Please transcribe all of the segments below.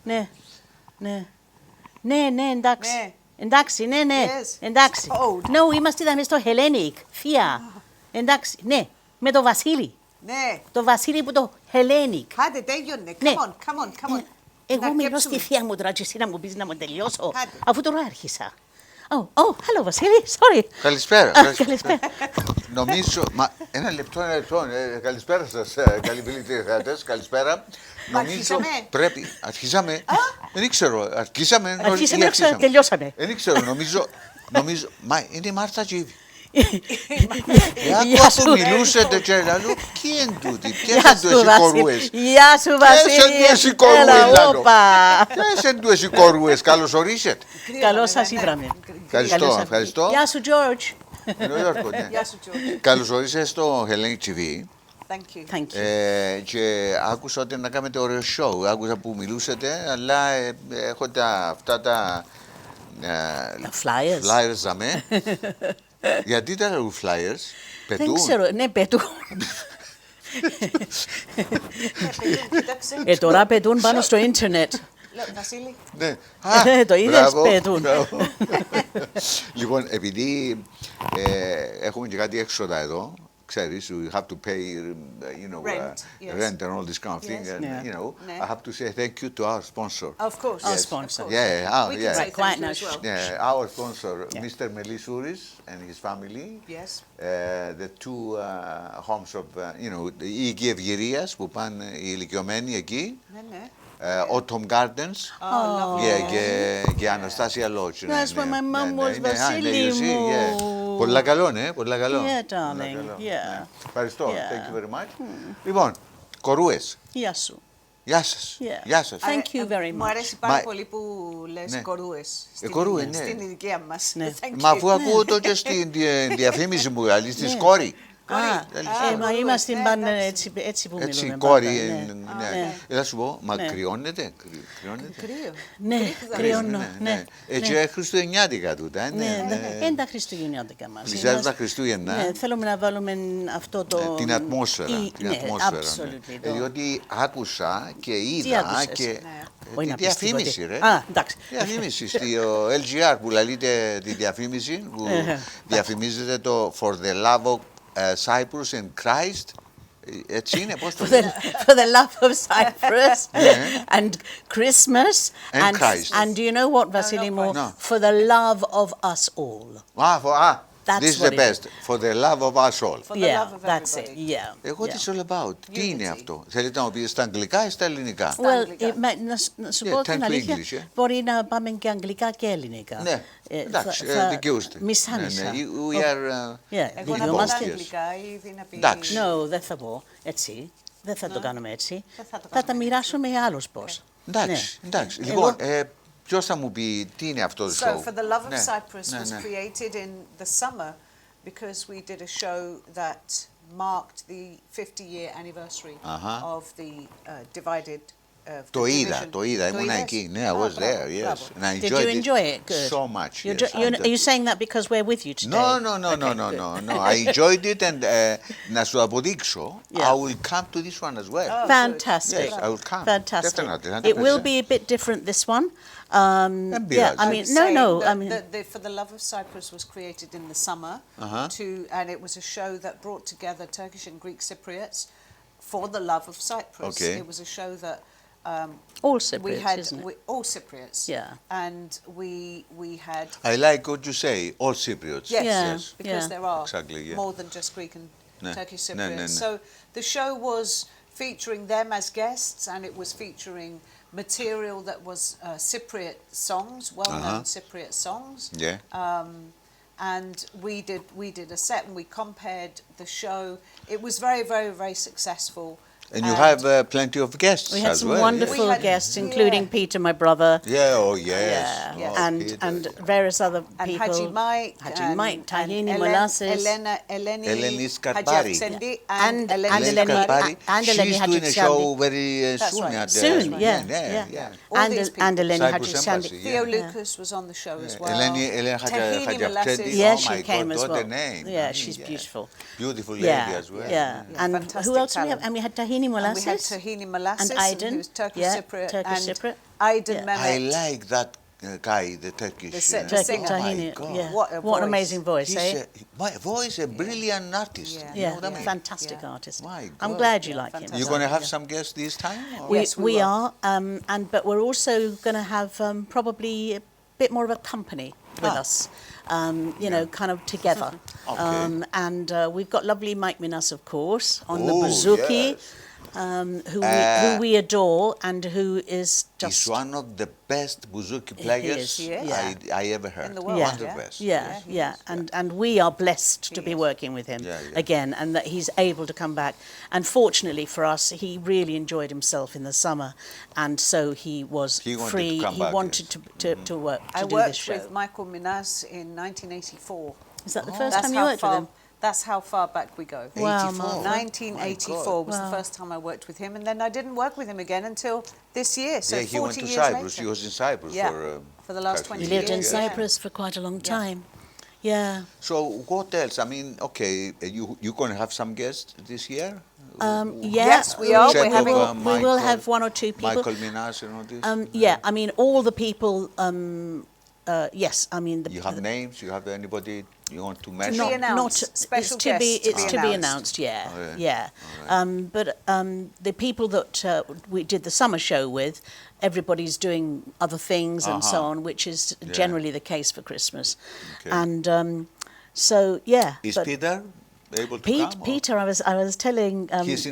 Ναι, ναι. Ναι, εντάξει. Εντάξει, ναι. Εντάξει. No, είμαστε είδαμε στο Hellenic. Θεία. Εντάξει, ναι. Με το Βασίλη. Ναι. Το Βασίλη που το Hellenic. Άντε, τέλειωνε. Come on. Εγώ μιλώ στη θεία μου τώρα και εσύ να μου πεις να μου τελειώσω. Αφού τώρα άρχισα. Hello, Βασίλη, sorry. Καλησπέρα. Καλησπέρα. Νομίζω, ένα λεπτό. Καλησπέρα σας, καλοί φίλοι τηλεθεατές, καλησπέρα. Νομίζω πρέπει, αρχίσαμε, δεν ξέρω, αρχίσαμε, τελειώσαμε. Δεν ξέρω, νομίζω, μα είναι η Μάρθα Τζίβη. Γεια σου. Που μιλούσατε και λέω, ποιοι είναι τούτοι, ποιες είναι τους οι κορούες. Γεια σου, Βασίλη. Ποιες είναι τους οι κορούες, οι κορούες, καλώς ορίσετε. Καλώς σας είδαμε. Ευχαριστώ. Γεια σου, George. Καλώς ορίσατε στο HellenicTV. Thank you. Και άκουσα ότι να κάνετε ωραίο show. Άκουσα που μιλούσατε, αλλά έχω αυτά τα flyers δαμέ. Γιατί τα λέω flyers, πετούν. Δεν ξέρω, ναι, πετούν. Τώρα πετούν πάνω στο ίντερνετ. Βασίλη. Ναι. Το είδες, πετούν. Λοιπόν, επειδή έχουμε και κάτι έξοδα εδώ, ξέρεις, we have to pay, rent and all this kind of thing, and I have to say thank you to our sponsor. Of course. Yes. Our sponsor. Yeah, we can say thank you as well. Yeah, our sponsor, Mr. Melisouris and his family. Yes. The two homes of, η οικία ευγυρίας που πάνε οι ηλικιωμένοι εκεί. Ναι. Autumn Gardens και Αναστάσια Lodge. That's where my mum was, Βασίλη μου. Πολλά καλό, ναι, πολλά καλό. Yeah, darling, yeah. Ευχαριστώ, thank you very much. Λοιπόν, κορούες. Γεια σου. Γεια σας. Γεια σας. Thank you very much. Μου αρέσει πάρα πολύ που λες κορούες στην ηλικία μας. Μα αφού ακούω το και στην διαφήμιση μου, αλήθεια, στη σκόρη. Μα είμαστε πάντα έτσι που μιλούμε. Έτσι, κόρη. Θα σου πω, μα κρυώνεται. Ναι, κρυώνω. Έτσι, χριστουγεννιάτικα τούτα. Είναι τα χριστουγεννιάτικα μας. Πλησιάζουν τα Χριστούγεννα. Θέλουμε να βάλουμε αυτό το... Την ατμόσφαιρα. Διότι άκουσα και είδα και τη διαφήμιση, ρε. Διαφήμιση στο LGR που λαλείτε τη διαφήμιση, που διαφημίζεται το For the Love of Cyprus and Christ. Έτσι είναι, πώς το λέτε. For the love of Cyprus and Christmas and Christ. And do you know what, Βασίλη μου? For the love of us all. This is the best. For the love of us all. Yeah, that's it. Yeah. Εγώ τι all about. Τι είναι αυτό? Θέλετε να μου πείτε στα αγγλικά ή στα ελληνικά? Well, να σου πω την αλήθεια, μπορεί να πάμε και αγγλικά και ελληνικά. Ναι, εντάξει, δικαιούστε. Μισά-μισά. Εγώ να πω στα αγγλικά ή να πει... No, δεν θα πω έτσι. Δεν θα το κάνουμε έτσι. Θα τα μοιράσουμε με άλλους πώς. Εντάξει. Λοιπόν, ποιος θα μου πει τι είναι αυτό το show? So, For the Love of Cyprus was created in the summer because we did a show that marked the 50-year anniversary of the divided Το είδα, ήμουν εκεί. Ναι, I was there, yes. And I Did you enjoy it? Good. So much, yes. Are you saying that because we're with you today? No. I enjoyed it and να σου αποδείξω, I will come to this one as well. Fantastic. Yes, I will come. Fantastic. Definitely. It will be a bit different, this one. I mean, For the Love of Cyprus was created in the summer, and it was a show that brought together Turkish and Greek Cypriots for the love of Cyprus. It was a show that all Cypriots, isn't it? All Cypriots. Yeah. And we had... I like what you say, all Cypriots. Yes, because there are more than just Greek and Turkish Cypriots. So the show was featuring them as guests, and it was featuring material that was Cypriot songs, well-known Cypriot songs. And we did a set and we compared the show. It was very, very, very successful. And you have plenty of guests as well. We had some wonderful guests, including Peter, my brother. And various other people. And Haji Mike, Tahini Molasses, Eleni Skarpari. And Eleni She's doing a show very soon. Soon, And Eleni Haji. Theo Lucas was on the show as well. Eleni Haji. Yeah, she came as well. Yeah, she's beautiful. Beautiful lady as well. And who else we have? And we had Tahini tahini molasses. And we had tahini molasses. And Aydin. Who's Turkish Cypriot. Turkish Cypriot. Aydin Mehmet. I like that guy, the Turkish. The Turkish tahini. Oh my God. Yeah. What an amazing voice, He's my voice, a brilliant artist. Yeah. You know what I mean? Fantastic artist. My I'm God. glad you like him. You're going to have some guests this time? Or? Yes, we will. are, but we're also going to have probably a bit more of a company with us. You know, kind of together. Okay. And we've got lovely Mike Minas, of course, on the bouzouki, Yes. who we adore and who is just... He's one of the best bouzouki players I ever heard. In the world, One of the best. And we are blessed to be working with him again, and that he's able to come back. And fortunately for us, he really enjoyed himself in the summer, and so he was free. He wanted to work. I worked with Michael Minas in 1984. Is that the first time you worked with him? That's how far back we go. Wow, 1984 was the first time I worked with him, and then I didn't work with him again until this year. So he 40 went to years Cyprus. later. He was in Cyprus for the last 20 He years. lived in Cyprus for quite a long time. Yeah. So what else? I mean, okay, you're going to have some guests this year? Yes, we are. We will have one or two people. Michael Minas and all this? I mean, all the people, yes, I mean... You have names? You have anybody you want to mention? To be announced. Special guests It's to be announced, But the people that we did the summer show with, everybody's doing other things and so on, which is generally the case for Christmas. Okay. And so, Is Peter able to come? Peter, I was telling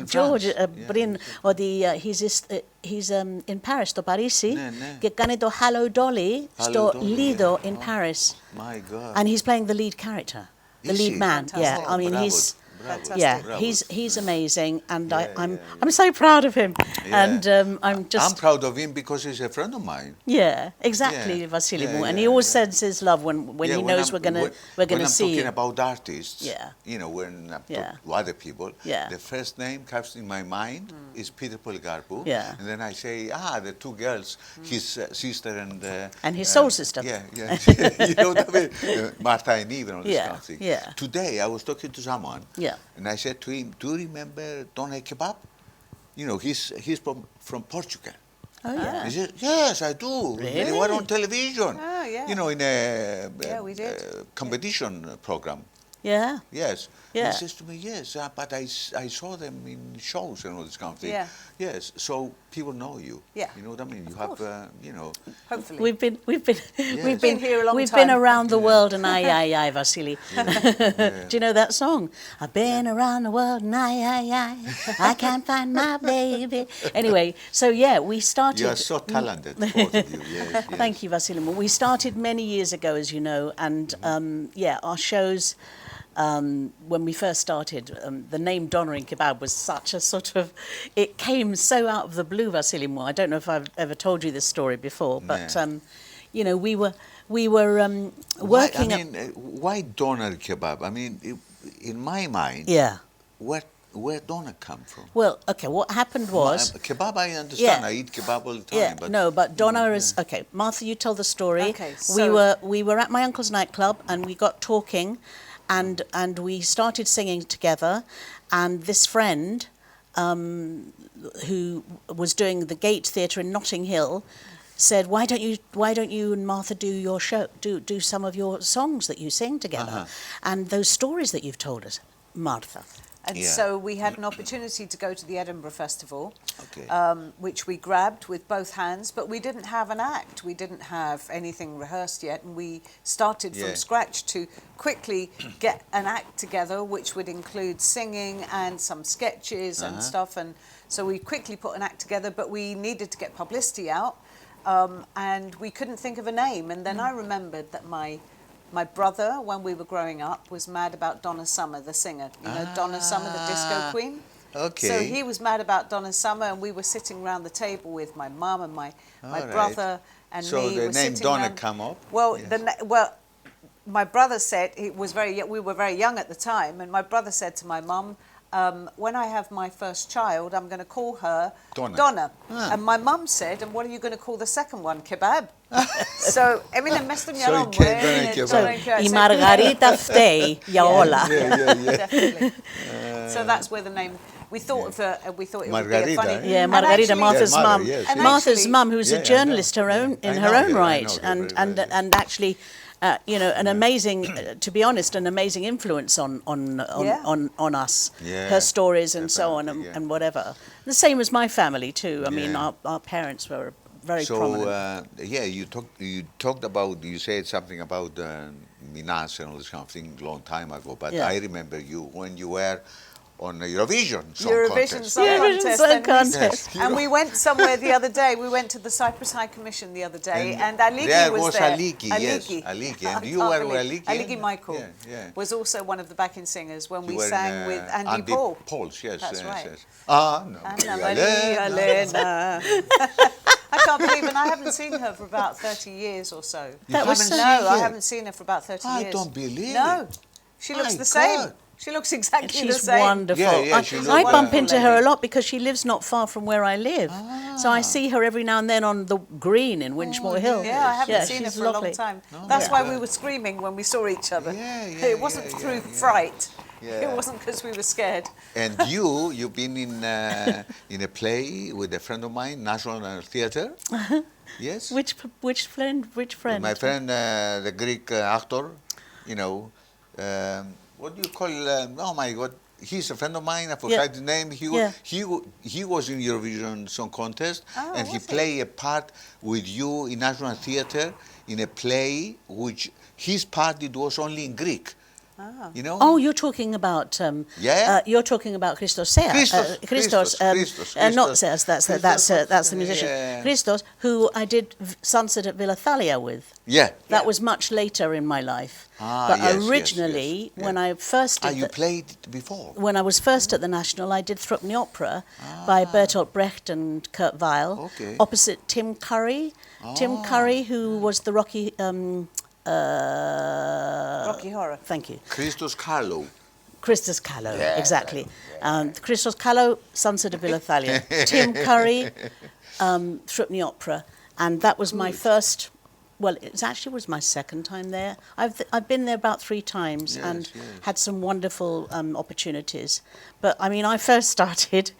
George, he's in Paris, στο Παρίσι, και κάνει το Hello Dolly στο Lido in Paris. My God. And he's playing the lead character, the lead man. Fantastic. I mean, Fantastic. he's amazing, and I'm so proud of him. And I'm proud of him because he's a friend of mine. Exactly, Vasily. And he always sends his love when he knows we're gonna see When I'm talking him. about artists, you know, when I talk to other people, the first name comes in my mind is Peter Polycarpou, and then I say, the two girls, his sister and his soul sister. You know what I mean? Martha and Eve and all this kind of thing. Today I was talking to someone. And I said to him, do you remember Doner Kebab? You know, he's from Portugal. Oh, yeah. He said, yes, I do. Really? They were on television. Oh, yeah. You know, in a we did. competition program. Yeah. Yes. Yeah. He says to me, yes, but I saw them in shows and all this kind of thing. Yes. So people know you. You know what I mean? You have, you know. Hopefully. We've been here a long time. We've been around the world and I, Vasily. Do you know that song? I've been around the world and I can't find my baby. Anyway, so we started. You are so talented, both of you. Yes. Thank you, Vasily. We started many years ago, as you know, and our shows. When we first started, the name Doner and Kebab was such a sort of... It came so out of the blue, Vasily. I don't know if I've ever told you this story before, but, you know, we were working... Why Doner Kebab? I mean, in my mind, where doner come from? Well, okay, what happened was... Kebab, I understand. I eat kebab all the time. But doner is... Okay, Martha, you tell the story. Okay, so... We were at my uncle's nightclub and we got talking... And we started singing together, and this friend who was doing the Gate Theatre in Notting Hill said, why don't you and Martha do your show, do some of your songs that you sing together, and those stories that you've told us, Martha. And so we had an opportunity to go to the Edinburgh Festival, which we grabbed with both hands, but we didn't have an act. We didn't have anything rehearsed yet, and we started from scratch to quickly get an act together, which would include singing and some sketches and stuff. And so we quickly put an act together, but we needed to get publicity out, and we couldn't think of a name. And then I remembered that my brother, when we were growing up, was mad about Donna Summer, the singer. You know, Donna Summer, the disco queen. Okay. So he was mad about Donna Summer, and we were sitting around the table with my mum and my brother and me. So the name Donna come up? Well, my brother said, we were very young at the time, and my brother said to my mum, when I have my first child, I'm going to call her Donna. And my mum said, and what are you going to call the second one? Kebab. So, έμεινε μέσα στο μυαλό μου. Η Μαργαρίτα φταίει για όλα. Definitely. So that's where the name We thought it would Margarita, be a funny. Yeah, Margarita, Martha's mum. Yes, Martha's mum, who's a journalist in her own right, and actually, you know, an amazing, to be honest, an amazing influence on us. Yeah, her stories and so on and whatever. The same as my family too. I mean, our parents were very prominent. You said something about Minas and all this kind of thing a long time ago, but I remember you when you were on the Eurovision Song Contest. And we went somewhere the other day. We went to the Cyprus High Commission the other day, and Aliki was there. Aliki, and you were Aliki. Aliki Michael was also one of the backing singers when we sang with Andy Paul. Yes, that's right. Yes. Ah, no. Anna Maria Elena. I can't believe it. And I haven't seen her for about 30 years or so. I haven't seen her for about 30 years. I don't believe it. No, she looks the same. She looks exactly the same. She's wonderful. I bump into her a lot because she lives not far from where I live. So I see her every now and then on the green in Winchmore Hill. Yeah, I haven't seen her for a long time. That's why we were screaming when we saw each other. It wasn't through fright. It wasn't because we were scared. And you've been in a play with a friend of mine, National Theatre. Yes. Which friend? My friend, the Greek actor. You know. What do you call? Oh my God! He's a friend of mine. I forgot his name. He was in Eurovision Song Contest, and he played a part with you in National Theatre in a play which his part it was only in Greek. You know? Oh, you're talking about you're talking about Christos Seas. Christos. Not Seas. That's the musician. Christos, who I did Sunset at Villa Thalia with. That was much later in my life. But originally, when I first did you played it before. When I was first at the National, I did Thrupney Opera by Bertolt Brecht and Kurt Weill, opposite Tim Curry. Tim Curry, who was the Rocky Horror. Thank you. Christos Kahlo. Christos Kahlo, exactly. Christos Kahlo, Sunset of Villa Thalia. Tim Curry, Thrupney Opera. And that was my first, well, it actually was my second time there. I've been there about 3 times and had some wonderful opportunities. But, I mean, I first started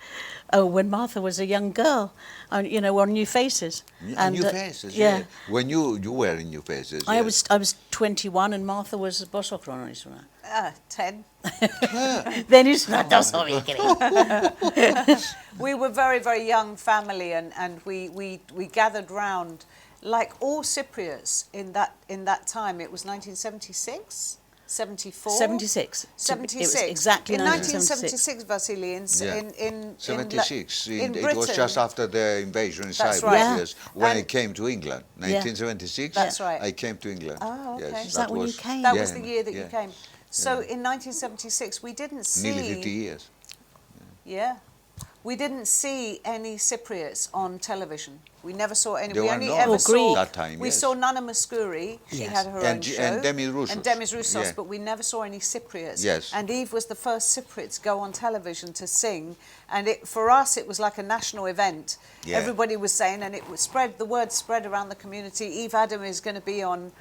when Martha was a young girl, you know, on New Faces. New Faces, yeah. When you were in New Faces. I was 21 and Martha was πόσο χρόνο ήσουν? 10. Δεν ήσουν τόσο μικρή. We were very, very young family, and we gathered round like all Cypriots in that time. It was 1976. 74? 76. 76. It was exactly in 1976, Vasily, in 76. In it was just after the invasion in Cyprus. Right. When I came to England, 1976. That's right. I came to England. Oh, okay. Yes, Is that when you came? That was the year that you came. So in 1976, we didn't see. Nearly 50 years. Yeah. We didn't see any Cypriots on television. We never saw any. We only ever saw. That time, we saw Nana Mouskouri. She had her own show. And Demis Roussos. And Demis Roussos, but we never saw any Cypriots. Yes. And Eve was the first Cypriot to go on television to sing. And for us, it was like a national event. Yeah. Everybody was saying, and the word spread around the community. Eve Adam is going to be on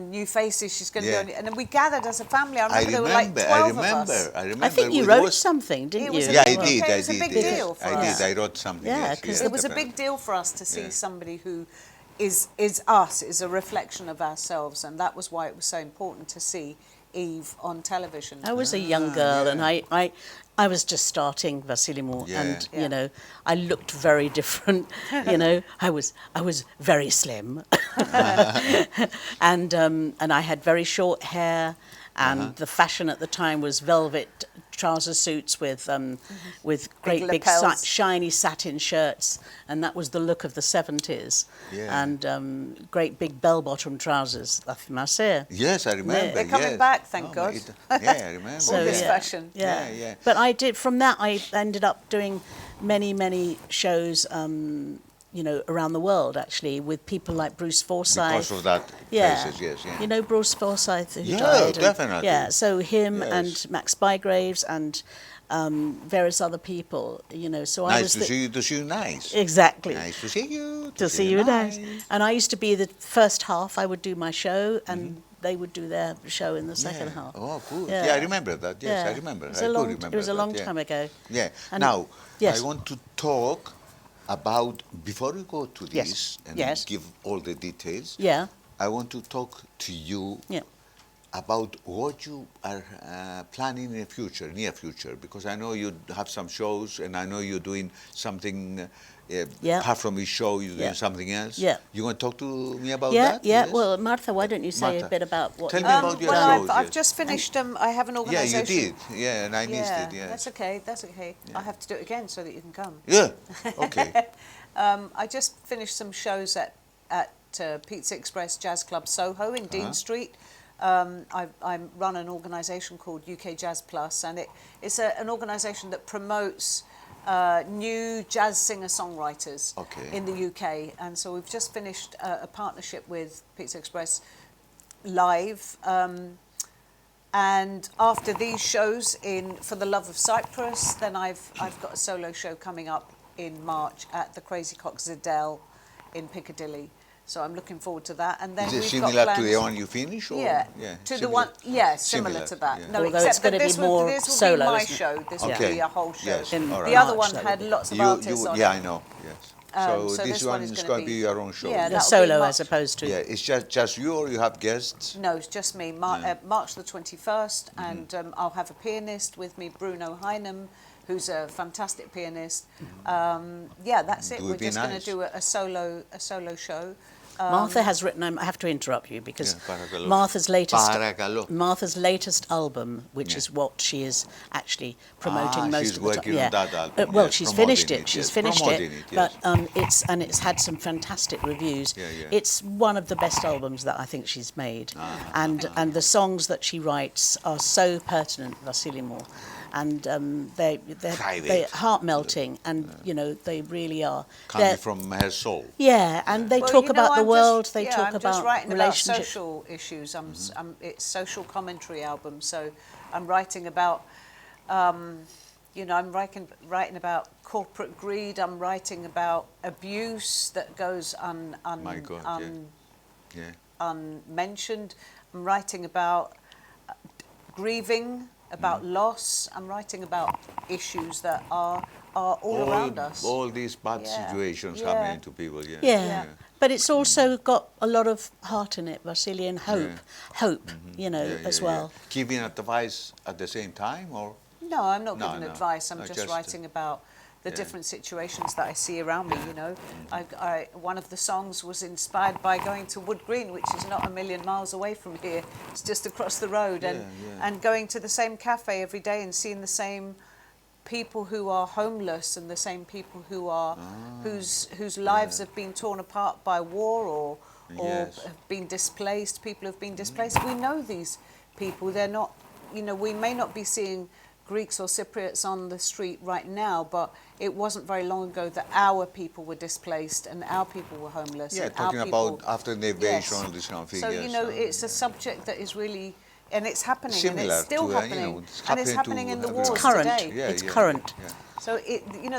New Faces. She's going to be on, and then we gathered as a family. I remember there were like 12 of us. I remember. I think you wrote something, didn't you? Yeah, I did. It was a big deal for us. I wrote something. Yeah, because it was a big deal for us to see somebody who is us, is a reflection of ourselves, and that was why it was so important to see Eve on television. I was a young girl, and I was just starting Vasilimou, and you know, I looked very different. You know, I was very slim, and I had very short hair, and the fashion at the time was velvet trouser suits with great big shiny satin shirts, and that was the look of the 70s. Yeah. And great big bell-bottom trousers. Yes, I remember. They're coming back, thank God. Yeah, I remember. So, all this fashion. Yeah. But I did. From that, I ended up doing many shows. You know, around the world, actually, with people like Bruce Forsyth. Because of that places, yes. You know Bruce Forsyth, who died? Yeah, definitely. Yeah, so him and Max Bygraves and various other people, you know. So I was to see you, nice. Exactly. Nice to see you. To see you, nice. And I used to be the first half. I would do my show, and they would do their show in the second half. Oh, good. Yeah, I remember that. Yes, I remember. It was a long time ago. Yeah. And now, yes. I want to talk about, before we go to this and give all the details, I want to talk to you about what you are planning in the future, near future, because I know you have some shows and I know you're doing something, apart from this show, you're doing something else. Yeah. You want to talk to me about that? Yeah, yes? Well, Martha, why don't you say a bit about what... Tell me about your shows. I've just finished, I have an organisation. Yeah, you did. Yeah, and I missed it, yeah. That's okay, that's okay. Yeah. I have to do it again so that you can come. Yeah, okay. I just finished some shows at Pizza Express Jazz Club Soho in Dean Street. I run an organisation called UK Jazz Plus, and it's an organisation that promotes new jazz singer-songwriters in the UK. And so we've just finished a partnership with Pizza Express live. And after these shows For the Love of Cyprus, then I've got a solo show coming up in March at the Crazy Coq Zedel in Piccadilly. So I'm looking forward to that. And then is it similar to the one you finished? Or? Yeah, to the one. Yeah, similar to that. Yeah. No, although except that this will be my show. This will be a whole show. Yes. The other one had lots of artists on it. Yeah, I know. Yes. So this one is going to be your own show. Yeah, solo as opposed to. Yeah, it's just you, or you have guests? No, it's just me. March the 21st, and I'll have a pianist with me, Bruno Heinem, who's a fantastic pianist. Yeah, that's it. We're just going to do a solo show. Martha has written. I have to interrupt you because Martha's latest album, which is what she is actually promoting most of the time. She's working on that album. Well, she's finished it. She's finished it. But it's had some fantastic reviews. It's one of the best albums that I think she's made, and the songs that she writes are so pertinent, Vasily. And they're heart-melting, and they really are. Coming from her soul. Yeah, and they talk about the world. They talk about relationships. About social issues. It's social commentary album. So I'm writing about, I'm writing about corporate greed. I'm writing about abuse that goes unmentioned. I'm writing about grieving, about loss. I'm writing about issues that are all around us. All these bad situations happening to people. But it's also got a lot of heart in it, Vasily, and hope, as well. Giving advice at the same time, or? No, I'm not giving advice. I'm just writing about the different situations that I see around me, one of the songs was inspired by going to Wood Green, which is not a million miles away from here. It's just across the road, and going to the same cafe every day and seeing the same people who are homeless and the same people who are whose lives have been torn apart by war or have been displaced. People have been displaced. We know these people. They're not, we may not be seeing Greeks or Cypriots on the street right now, but it wasn't very long ago that our people were displaced and our people were homeless. Yeah, talking about after the invasion, this kind of thing. So, it's a subject that is really, and it's happening, and it's still happening, and it's happening in the wars today. It's current. So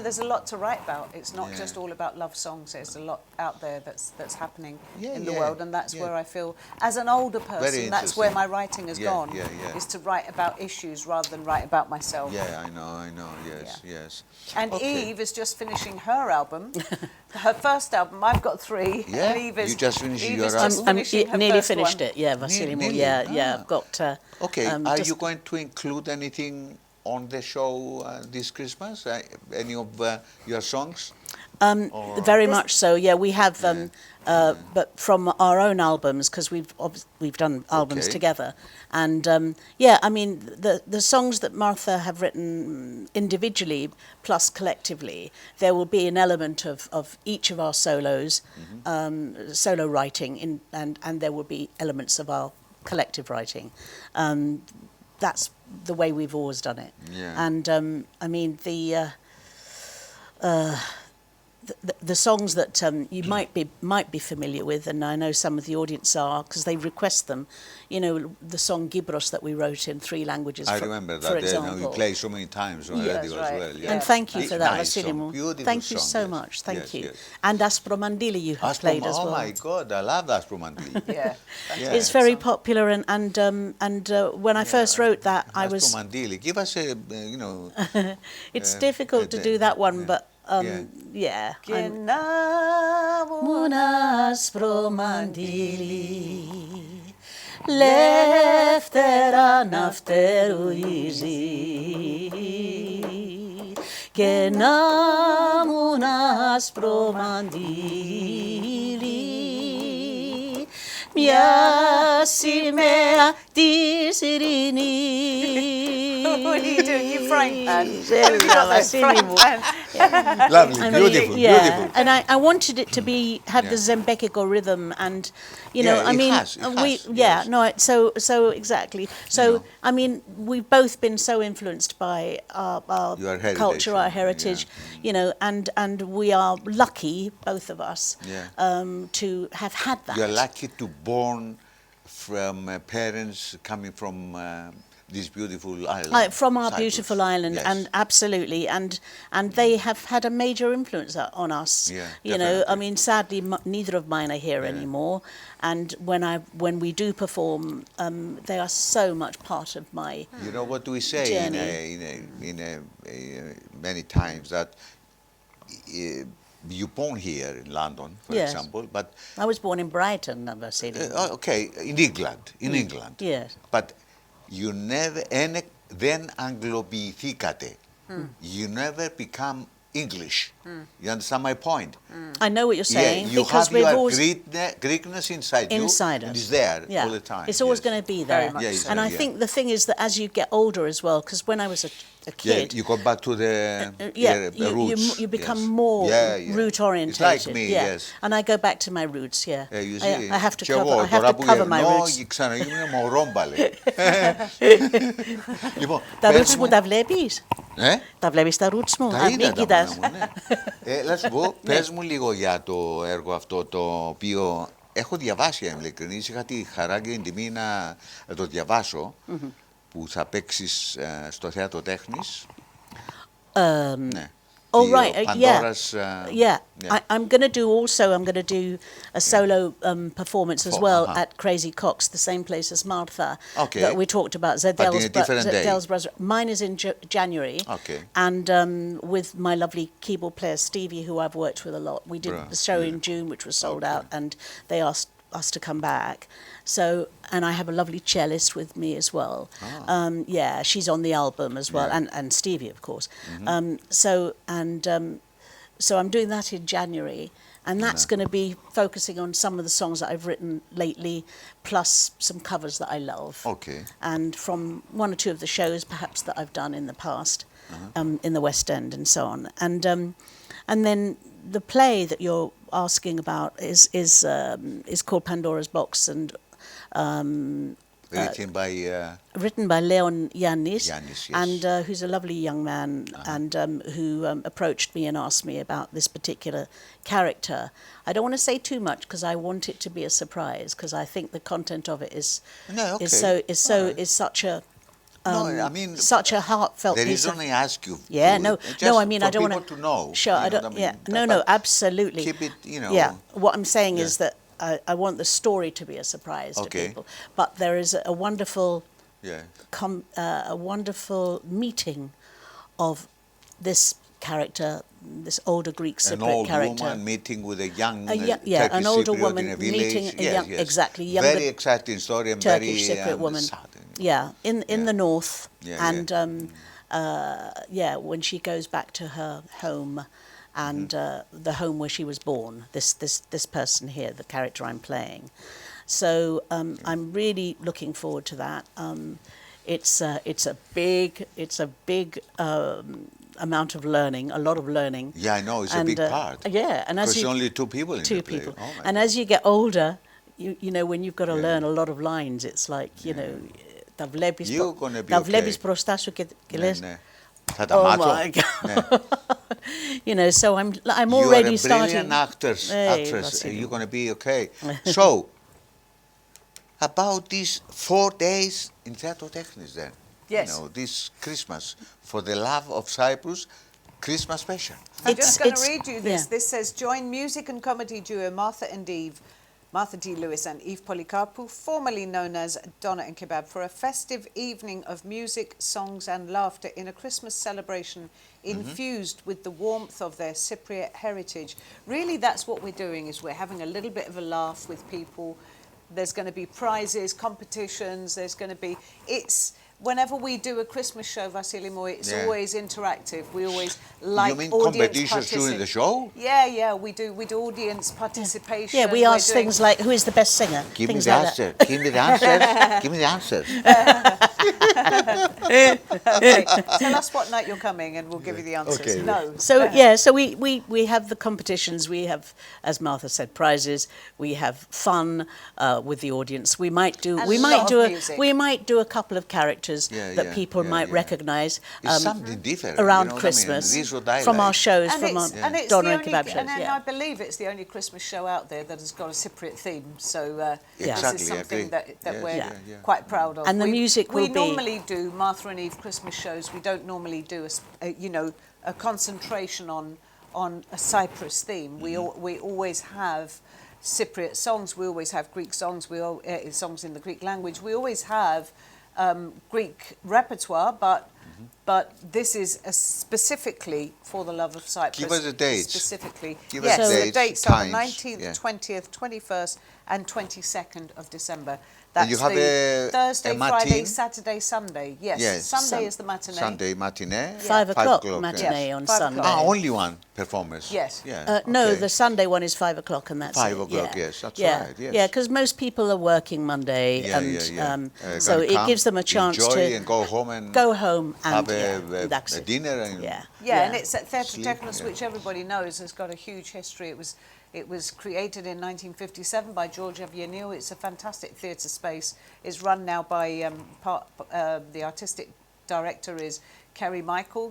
there's a lot to write about. It's not just all about love songs. There's a lot out there that's happening in the world, and that's where I feel, as an older person, that's where my writing has gone. Is to write about issues rather than write about myself. Yeah, I know. Yes. And Eve is just finishing her album, her first album. I've got 3. Yeah, and Eve is, you just finished your album. I'm nearly finished it. Yeah, Vasily. Yeah, I've got. Okay, are you going to include anything on the show this Christmas? Any of your songs? Very much so. Yeah, we have, but from our own albums, because we've done albums together, and the songs that Martha have written individually plus collectively, there will be an element of each of our solos, solo writing, and there will be elements of our collective writing. That's the way we've always done it. And the songs that you might be familiar with, and I know some of the audience are because they request them. You know, the song Gibros that we wrote in 3 languages. I remember that. For example, we played so many times already as well. Yeah. And thank you for that, nice Vasily. Thank you so much. Thank you. Yes. And Aspromandili you have played as well. Oh my God, I love Aspromandili. Yeah. It's very popular, and when I first wrote that, I was. Aspromandili, give us a, you know. It's difficult to do that one, but. Yeah. Munas promandili, lefteera nafteruizi, munas promandili, μια σημαία της ειρήνης. What are you doing? You frying pan? Lovely, beautiful, beautiful. And I wanted it to have the Zembekiko rhythm, and you know, I mean, so exactly. So I mean, we've both been so influenced by our culture, our heritage, you know, and we are lucky, both of us, to have had that. You're lucky to born from parents coming from this beautiful island. From our Cyprus. Beautiful island, and absolutely, and they have had a major influence on us. You know, I mean, sadly, neither of mine are here anymore. And when we do perform, they are so much part of my. You know what we say many times that. You born here in London, for example, but I was born in Brighton, Vasily. Okay, in England, Yes. But you never, then Anglopiithikate. You never become English. You understand my point? I know what you're saying. You because have we've your always Greekness inside you. Inside us. And it's there all the time. It's always going to be there. And I think the thing is that as you get older as well, because when I was a kid, you go back to the roots. You become more root oriented. It's like me, yes. And I go back to my roots. You see, I have to cover my roots. Τα roots μου τα βλέπεις? Τα βλέπεις τα roots μου? Μην κοιτάς. Να σου πω, πες μου λίγο για το έργο αυτό, το οποίο έχω διαβάσει, ειλικρινής, είχα τη χαρά και την τιμή να το διαβάσω, που θα παίξεις στο Θέατρο Τέχνης. Ναι. Oh right, I'm going to do a solo performance as well at Crazy Cox, the same place as Martha that we talked about. Zedel's brother. Mine is in January, and with my lovely keyboard player Stevie, who I've worked with a lot. We did the show in June, which was sold out, and they asked us to come back. So, and I have a lovely cellist with me as well. She's on the album as well, and Stevie, of course. So I'm doing that in January, and that's going to be focusing on some of the songs that I've written lately, plus some covers that I love. And from 1 or 2 of the shows, perhaps, that I've done in the past, in the West End and so on. And then the play that you're asking about is called Pandora's Box, and written by Leon Yannis, and who's a lovely young man, and who approached me and asked me about this particular character. I don't want to say too much because I want it to be a surprise, because I think the content of it is such a such a heartfelt the piece. The reason I ask you. I mean, I don't want to know. Sure, I don't. No, absolutely. Keep it, what I'm saying is that I want the story to be a surprise to people. But there is a wonderful, meeting of this character, this older Greek Cypriot character. An old woman meeting with a young an older Cypriot woman in a village. meeting a young, exactly, younger very exciting story and Turkish very Cypriot woman. sad. In the north, when she goes back to her home, and the home where she was born. This person here, the character I'm playing. So I'm really looking forward to that. It's a big amount of learning, a lot of learning. Yeah, I know, it's a big part. And as because only 2 people in the play. And as you get older, you know, when you've got to learn a lot of lines, it's like, you know, τα βλέπεις μπροστά σου και λες Θα τα μάθω. Ναι. You know, so I'm already starting. You're a brilliant actress. You're going to be okay. So, about these 4 days in Theatro Technis then. Yes. You know, this Christmas, for the love of Cyprus, Christmas special. I'm just going to read you this. Yeah. This says, join music and comedy duo Martha D. Lewis and Eve Polycarpou, formerly known as Donna and Kebab, for a festive evening of music, songs and laughter in a Christmas celebration infused with the warmth of their Cypriot heritage. Really, that's what we're doing, is we're having a little bit of a laugh with people. There's going to be prizes, competitions, there's going to be... Whenever we do a Christmas show, Vasily Moy, it's always interactive. We always like audience participation. You mean competitions during the show? Yeah, we do audience participation. Yeah, we ask things like, who is the best singer? Give me the answer. Give me the answers. Give me the answers. Okay. Tell us what night you're coming and we'll give you the answers. Okay. No. So we have the competitions. We have, as Martha said, prizes. We have fun with the audience. We might do a couple of characters that people might recognise around Christmas from our shows, from our Donna and Kebab shows. And I believe it's the only Christmas show out there that has got a Cypriot theme. So this is something that we're quite proud of. And the music will be... We normally do Martha and Eve Christmas shows. We don't normally do a concentration on a Cyprus theme. We always have Cypriot songs. We always have Greek songs. Songs in the Greek language. We always have Greek repertoire, but this is specifically for the love of Cyprus. Give us the dates. Specifically. Give yes, us the dates are the 19th, yeah. 20th, 21st and 22nd of December. That's you have the Thursday, Friday, Saturday, Sunday. Yes, Sunday is the matinee. Sunday matinee. 5 o'clock matinee on Sunday. Only one performance. Yes. No, the Sunday one is 5 o'clock, and that's 5 o'clock. Yes, that's right. Yes. Yeah, because most people are working Monday, so it gives them a chance to and go home and have a dinner. And and it's at Theatro Technis, which everybody knows has got a huge history. It was created in 1957 by George Avianil. It's a fantastic theatre space. It's run now by the artistic director is Kerry Michael.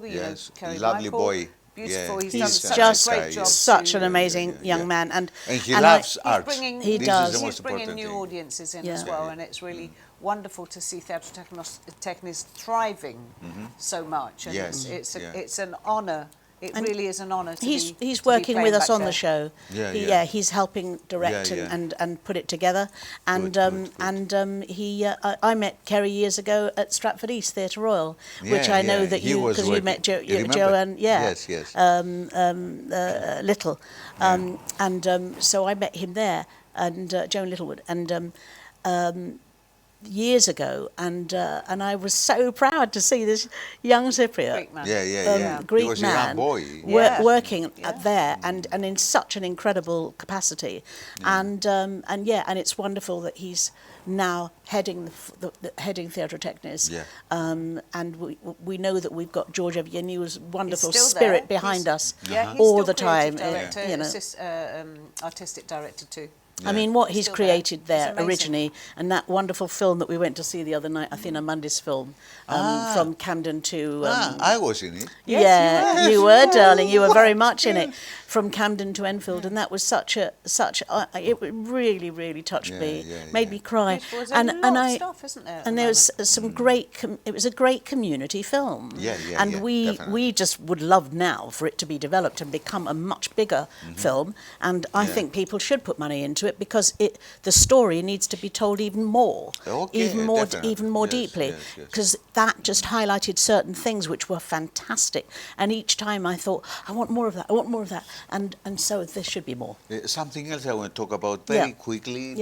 Kerry lovely Michael. Boy. Beautiful. Yeah. He's done just such a great job. Such an amazing young man, and he loves art. He does. He's bringing new audiences in as well, and it's really wonderful to see Theatro Technis thriving so much. And it's an honour. It really is an honour to he's working with us on the show. He's helping direct and put it together. And I met Kerry years ago at Stratford East Theatre Royal, which I know that you, because you met Joanne. Little, so I met him there, and Joan Littlewood, and years ago, and I was so proud to see this young Cypriot, Greek man, working there and in such an incredible capacity, and it's wonderful that he's now heading Theatro Technis, and we know that we've got George Avianil's wonderful spirit behind us all the time. Artistic director too. I mean, what he's created there originally, and that wonderful film that we went to see the other night, Athena Mundis film, from Camden to... I was in it. Yes, you were, darling. You were very much in it. From Camden to Enfield, and that was it really, really touched me, made me cry. And a lot of stuff, isn't there? And there was some great. It was a great community film. And we just would love now for it to be developed and become a much bigger film. And I think people should put money into it, because the story needs to be told even more, even more deeply, because that just highlighted certain things which were fantastic. And each time I thought, I want more of that. I want more of that. And so there should be more. Something else I want to talk about very quickly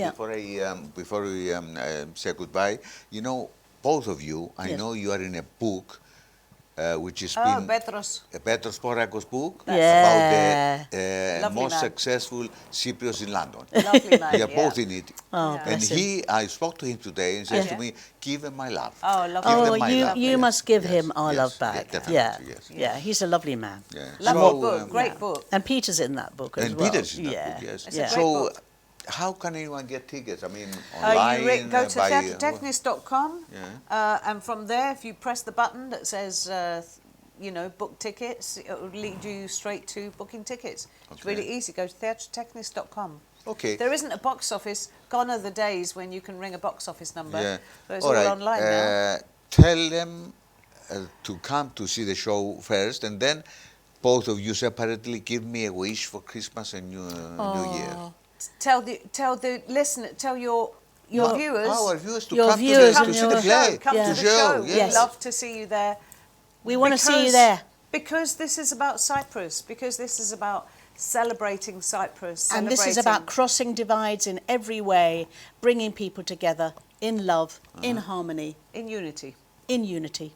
before we say goodbye. You know, both of you, I know you are in a book which is Petros Porakos book about the most successful Cypriots in London. Lovely man. We are both in it. And I spoke to him today and says to me, give him my love. You must give him our love back. He's a lovely man. Lovely book, great book. And Peter's in that book as well. And Peter's in that book, yes. So how can anyone get tickets? I mean, online? You go to theatrotechnis.com, and from there, if you press the button that says you know, book tickets. It will lead you straight to booking tickets. Okay. It's really easy. Go to theatrotechnis.com. Okay. There isn't a box office. Gone are the days when you can ring a box office number. Yeah. So it's all online now. Tell them to come to see the show first, and then both of you separately give me a wish for Christmas and New Year. Tell the listener, tell your viewers. Our viewers to Your come viewers to see the play. Come to the show. Yes. We'd love to see you there. We want to see you there. Because this is about Cyprus. Because this is about celebrating Cyprus. And this is about crossing divides in every way, bringing people together in love, in harmony. In unity. In unity.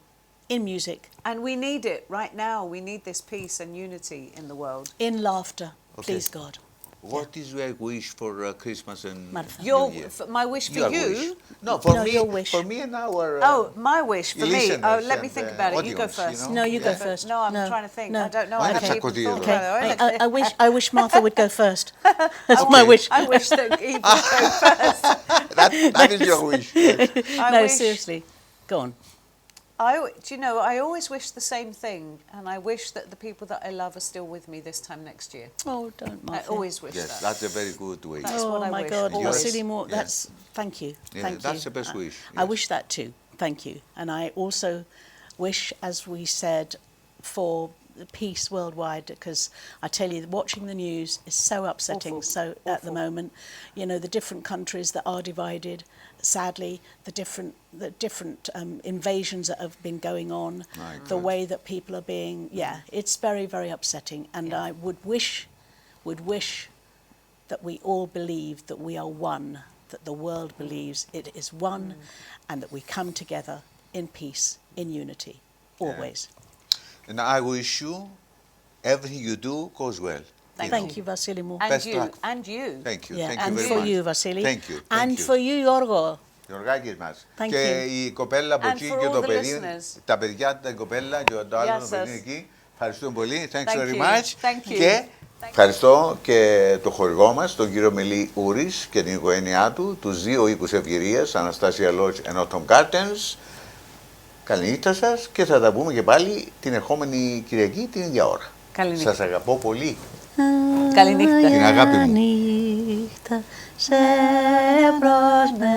In music. And we need it right now. We need this peace and unity in the world. In laughter, please God. What is your wish for Christmas and New Year? My wish for you? No, for me. Your wish. For me and our. My wish for me. Oh, let me think about it. You go first. You know? No, you go first. No, I'm trying to think. No. I don't know. I wish I wish Martha would go first. That's my wish. I wish that Eve would go first. That is your wish. No, seriously. Go on. Do you know, I always wish the same thing, and I wish that the people that I love are still with me this time next year. Oh, don't, Martha. I always wish that. Yes, that's a very good wish. That's what I my wish. God, Always. Vasily, that's, thank you. Yeah, Thank that's you. the best wish. I wish that too. Thank you. And I also wish, as we said, for peace worldwide, because I tell you, watching the news is so upsetting. Awful. At the moment, you know, the different countries that are divided, sadly, the different invasions that have been going on, the way that people are being, it's very, very upsetting. And I would wish that we all believe that we are one, that the world believes it is one, and that we come together in peace, in unity, always. And I wish you everything you do goes well. Thank you, Vasily. And you. And you. Thank you. Yeah, Thank you and very for much. you, Vasily. Thank you. And for you, Yorgo. Γιωργάκης μας. Thank Και you. η κοπέλα από εκεί και το παιδί, τα παιδιά, τα κοπέλα και το άλλο παιδί εκεί. Ευχαριστούμε πολύ. Thanks very much. Και ευχαριστώ και το χορηγό μας, τον κύριο Μελή Ούρης και την οικογένειά του, τους δύο οίκους ευγυρίας, Αναστάσια Lodge and Autumn Gardens. Καληνύχτα σας και θα τα πούμε και πάλι την ερχόμενη Κυριακή την ίδια ώρα. Καληνύχτα. Σας αγαπώ πολύ. Καληνύχτα. Την αγάπη μου. Νύχτα σε προσμένα.